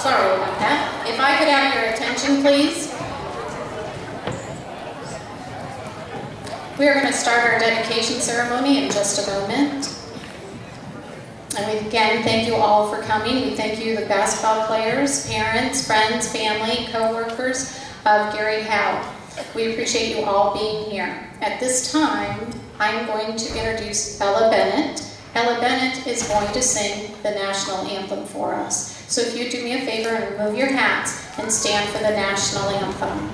Sorry about that. If I could have your attention, please. We are going to start our dedication ceremony in just a moment. And we again thank you all for coming. We thank you, the basketball players, parents, friends, family, co-workers of Gary Haub. We appreciate you all being here. At this time, I'm going to introduce Ella Bennett. Ella Bennett is going to sing the national anthem for us. So if you do me a favor and remove your hats and stand for the national anthem.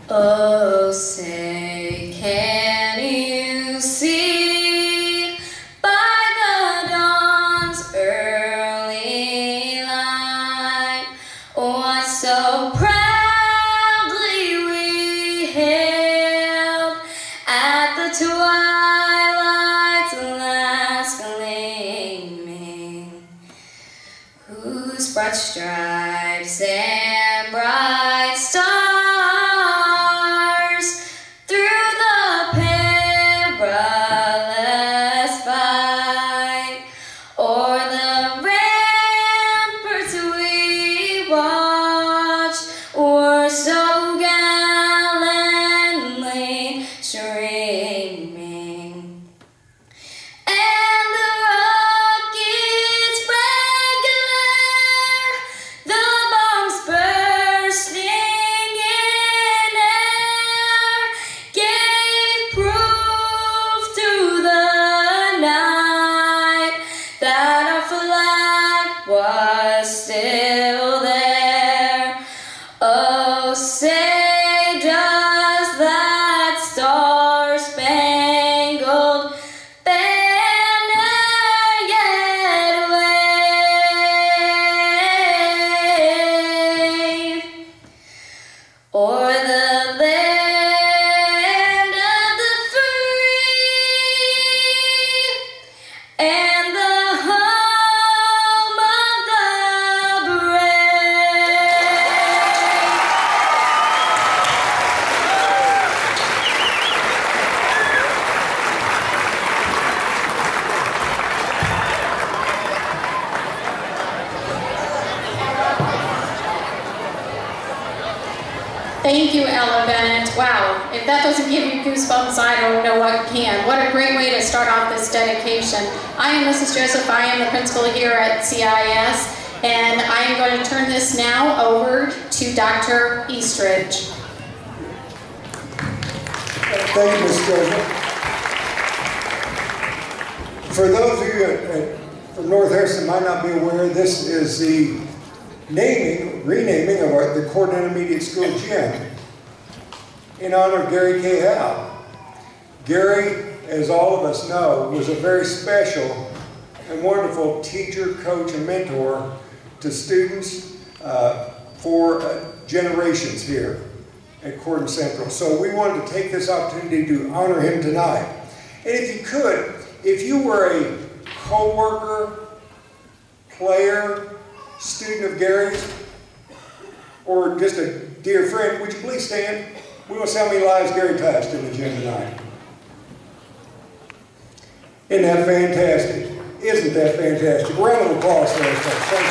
Oh, say, can you see by the dawn's early light what so proudly we hailed at the twilight's last gleaming, whose broad stripes and bright stars Thank you, Ella Bennett. Wow, if that doesn't give you goosebumps, I don't know what can. What a great way to start off this dedication. I am Mrs. Joseph. I am the principal here at CIS, and I am going to turn this now over to Dr. Eastridge. Thank you, Ms. Joseph. For those of you from North Harrison might not be aware, this is the renaming of the Corden Intermediate School gym in honor of Gary K. Haub. Gary, as all of us know, was a very special and wonderful teacher, coach, and mentor to students for generations here at Corden Central. So we wanted to take this opportunity to honor him tonight. And if you could, if you were a co-worker, player, student of Gary's, or just a dear friend, would you please stand? We want to see how many lives Gary touched in the gym tonight. Isn't that fantastic? Isn't that fantastic? Round of applause for those folks. Thank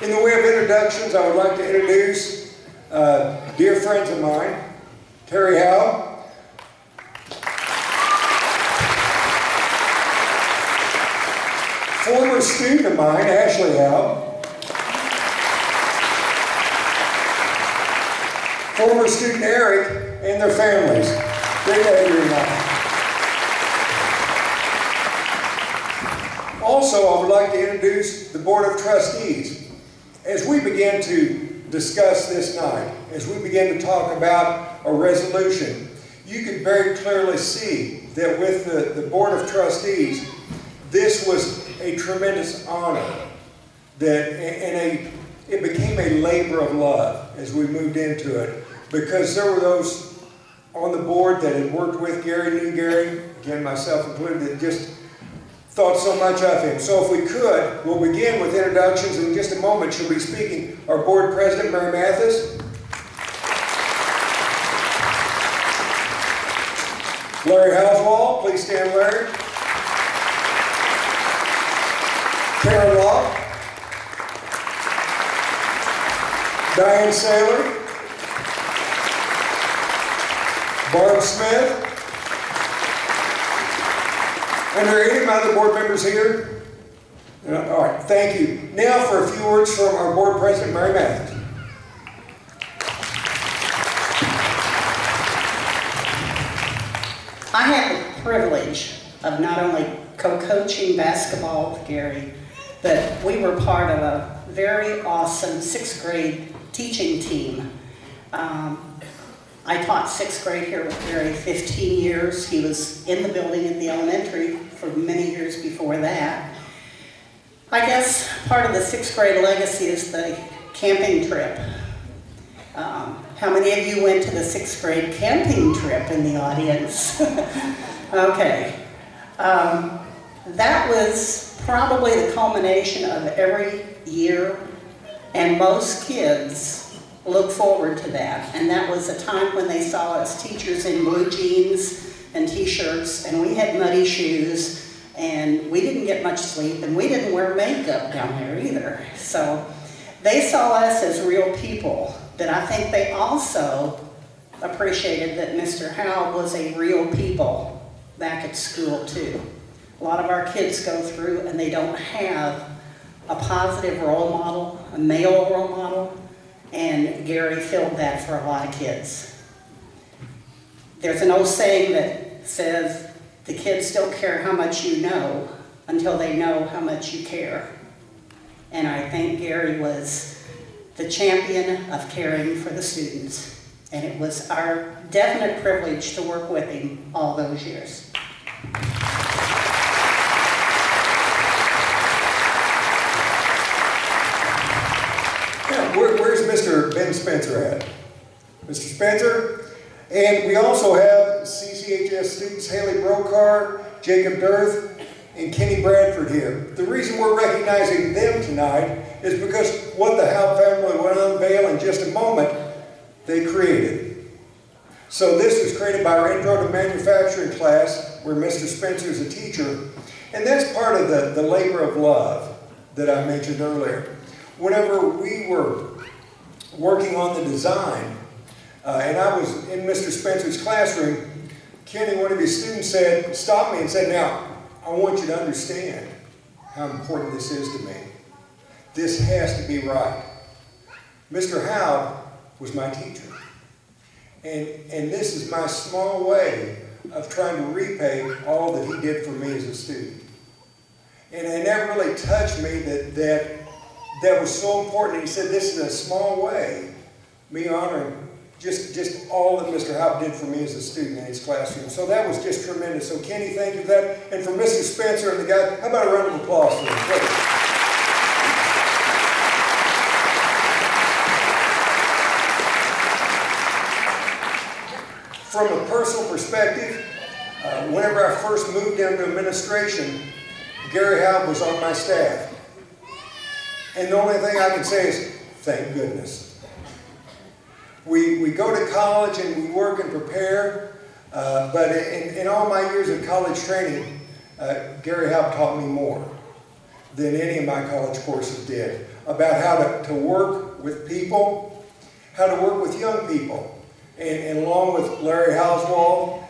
you. In the way of introductions, I would like to introduce dear friends of mine, Terry Haub, former student of mine, Ashley Haub, former student Eric, and their families. Great to have you tonight. Also, I would like to introduce the Board of Trustees. As we begin to discuss this night, as we begin to talk about a resolution, you can very clearly see that with the Board of Trustees, this was a tremendous honor, it became a labor of love as we moved into it, because there were those on the board that had worked with Gary, knew Gary, again myself included, that just thought so much of him. So if we could, we'll begin with introductions. In just a moment, she'll be speaking our board president, Mary Mathis. Larry Housewall, please stand, Larry. Karen Locke. Diane Saylor. Barb Smith. And are any of my other board members here? All right, thank you. Now for a few words from our board president, Mary Matthews. I have the privilege of not only co-coaching basketball with Gary, but we were part of a very awesome 6th grade teaching team. I taught 6th grade here with Gary 15 years. He was in the building in the elementary for many years before that. I guess part of the 6th grade legacy is the camping trip. How many of you went to the 6th grade camping trip in the audience? Okay. That was probably the culmination of every year, and most kids look forward to that. And that was a time when they saw us teachers in blue jeans and t-shirts, and we had muddy shoes, and we didn't get much sleep, and we didn't wear makeup down there either. So they saw us as real people, but I think they also appreciated that Mr. Haub was a real people back at school too. A lot of our kids go through and they don't have a positive role model, a male role model, and Gary filled that for a lot of kids. There's an old saying that says, the kids don't care how much you know until they know how much you care. And I think Gary was the champion of caring for the students. And it was our definite privilege to work with him all those years. Now, where's Mr. Ben Spencer at? Mr. Spencer? And we also have CCHS students Haley Brokar, Jacob Dirth, and Kenny Bradford here. The reason we're recognizing them tonight is because what the Haub family will unveil in just a moment, they created. So this was created by our Intro to Manufacturing class, where Mr. Spencer is a teacher, and that's part of the labor of love that I mentioned earlier. Whenever we were working on the design, and I was in Mr. Spencer's classroom, Kenny, one of his students, stopped me and said, now, I want you to understand how important this is to me. This has to be right. Mr. Haub was my teacher. And this is my small way of trying to repay all that he did for me as a student. And that really touched me that was so important. He said, this is a small way, me honoring just all that Mr. Haub did for me as a student in his classroom. So that was just tremendous. So Kenny, thank you for that. And for Mr. Spencer and the guy, how about a round of applause for him, please? From a personal perspective, whenever I first moved into administration, Gary Haub was on my staff. And the only thing I can say is, thank goodness. We go to college and we work and prepare, but in all my years of college training, Gary Haub taught me more than any of my college courses did about how to work with people, how to work with young people. And along with Larry Housewall,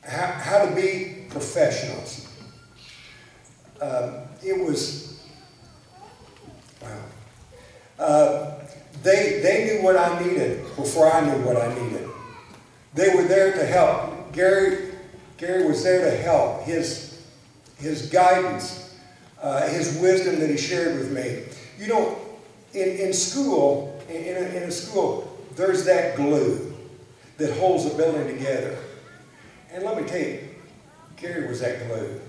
how to be professionals. It was, wow. They knew what I needed before I knew what I needed. They were there to help. Gary was there to help. His guidance, his wisdom that he shared with me. You know, in school, in a school, there's that glue that holds the building together. And let me tell you, Gary was that glue.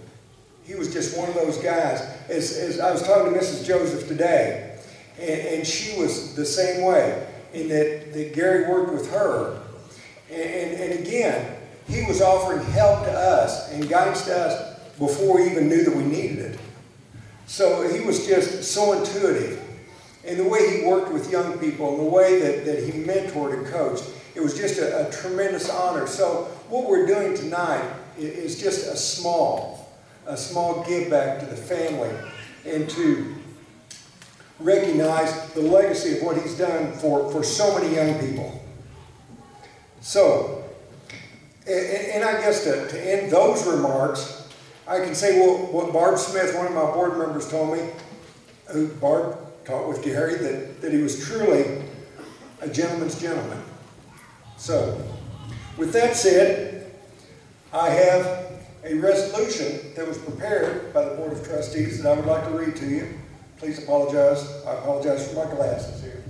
He was just one of those guys. As I was talking to Mrs. Joseph today, and she was the same way, in that Gary worked with her. And again, he was offering help to us and guidance to us before we even knew that we needed it. So he was just so intuitive. And the way he worked with young people and the way that he mentored and coached, it was just a tremendous honor. So what we're doing tonight is just a small give back to the family and to recognize the legacy of what he's done for so many young people. So, and I guess to end those remarks, I can say what Barb Smith, one of my board members, told me, who Barb taught with Gary, that he was truly a gentleman's gentleman. So, with that said, I have a resolution that was prepared by the Board of Trustees that I would like to read to you. Please apologize. I apologize for my glasses here.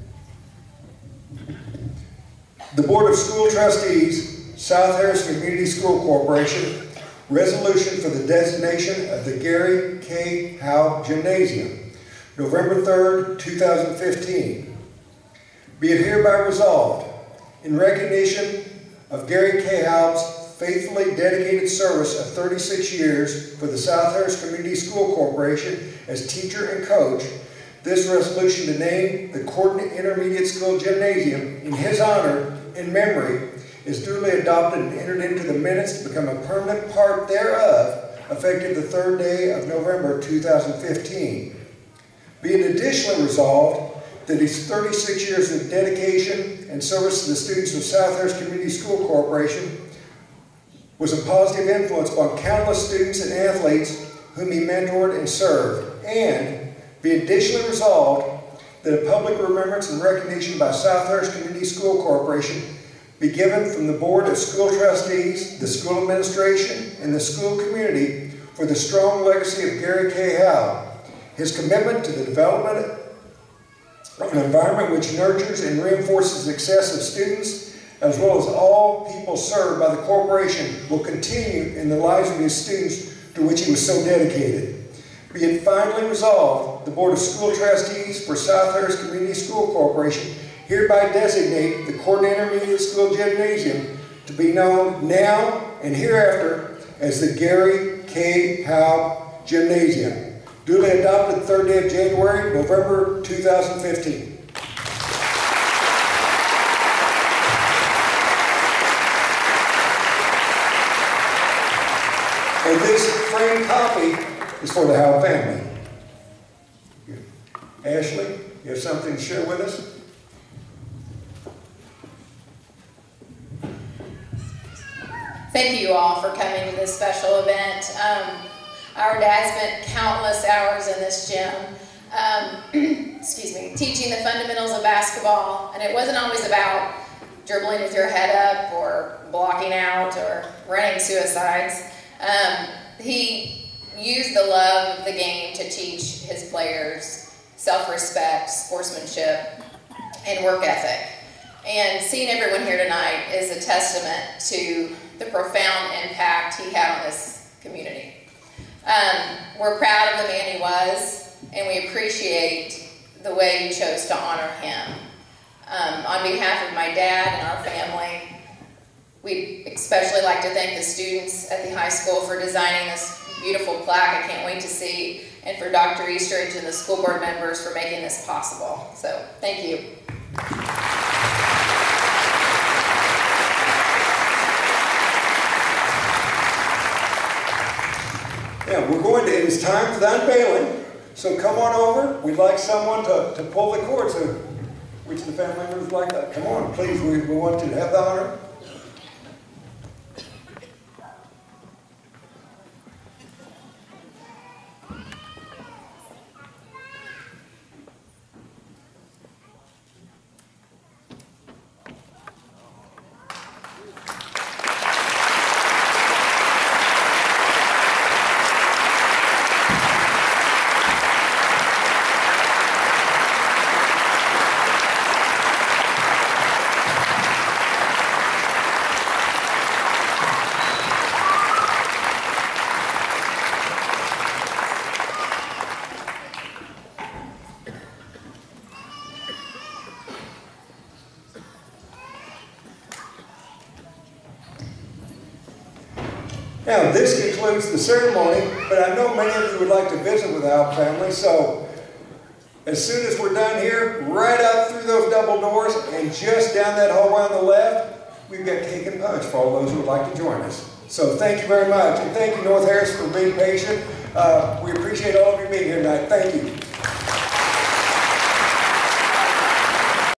The Board of School Trustees, South Harris Community School Corporation, resolution for the designation of the Gary K. Haub Gymnasium, November 3rd, 2015. Be it hereby resolved, in recognition of Gary K. Haub's faithfully dedicated service of 36 years for the South Harris Community School Corporation as teacher and coach, this resolution to name the Coordinate Intermediate School Gymnasium in his honor and memory is duly adopted and entered into the minutes to become a permanent part thereof, effective the 3rd day of November 2015. Be it additionally resolved that his 36 years of dedication and service to the students of South Harris Community School Corporation was a positive influence upon countless students and athletes whom he mentored and served, and be additionally resolved that a public remembrance and recognition by South Harris Community School Corporation be given from the Board of School Trustees, the school administration, and the school community for the strong legacy of Gary K. Haub, his commitment to the development of an environment which nurtures and reinforces the success of students, as well as all people served by the corporation, will continue in the lives of his students to which he was so dedicated. Be it finally resolved, the Board of School Trustees for South Harris Community School Corporation hereby designate the Coordinate Intermediate School Gymnasium to be known now and hereafter as the Gary K. Haub Gymnasium. Duly adopted 3rd day of January, November 2015. And this framed copy is for the Haub family. Ashley, you have something to share with us? Thank you all for coming to this special event. Our dad spent countless hours in this gym, excuse me, teaching the fundamentals of basketball, and it wasn't always about dribbling with your head up or blocking out or running suicides. He used the love of the game to teach his players self-respect, sportsmanship, and work ethic. And seeing everyone here tonight is a testament to the profound impact he had on this community. We're proud of the man he was, and we appreciate the way you chose to honor him. On behalf of my dad and our family, we'd especially like to thank the students at the high school for designing this beautiful plaque I can't wait to see, and for Dr. Eastridge and the school board members for making this possible. So, thank you. Yeah, it is time for the unveiling, so come on over. We'd like someone to pull the cord, so which of the family members would like that? Come on, please, we want you to have the honor. Now, this concludes the ceremony, but I know many of you would like to visit with the Haub family, so as soon as we're done here, right out through those double doors and just down that hallway on the left, we've got cake and punch for all those who would like to join us. So thank you very much, and thank you, North Harris, for being patient. We appreciate all of you being here tonight. Thank you.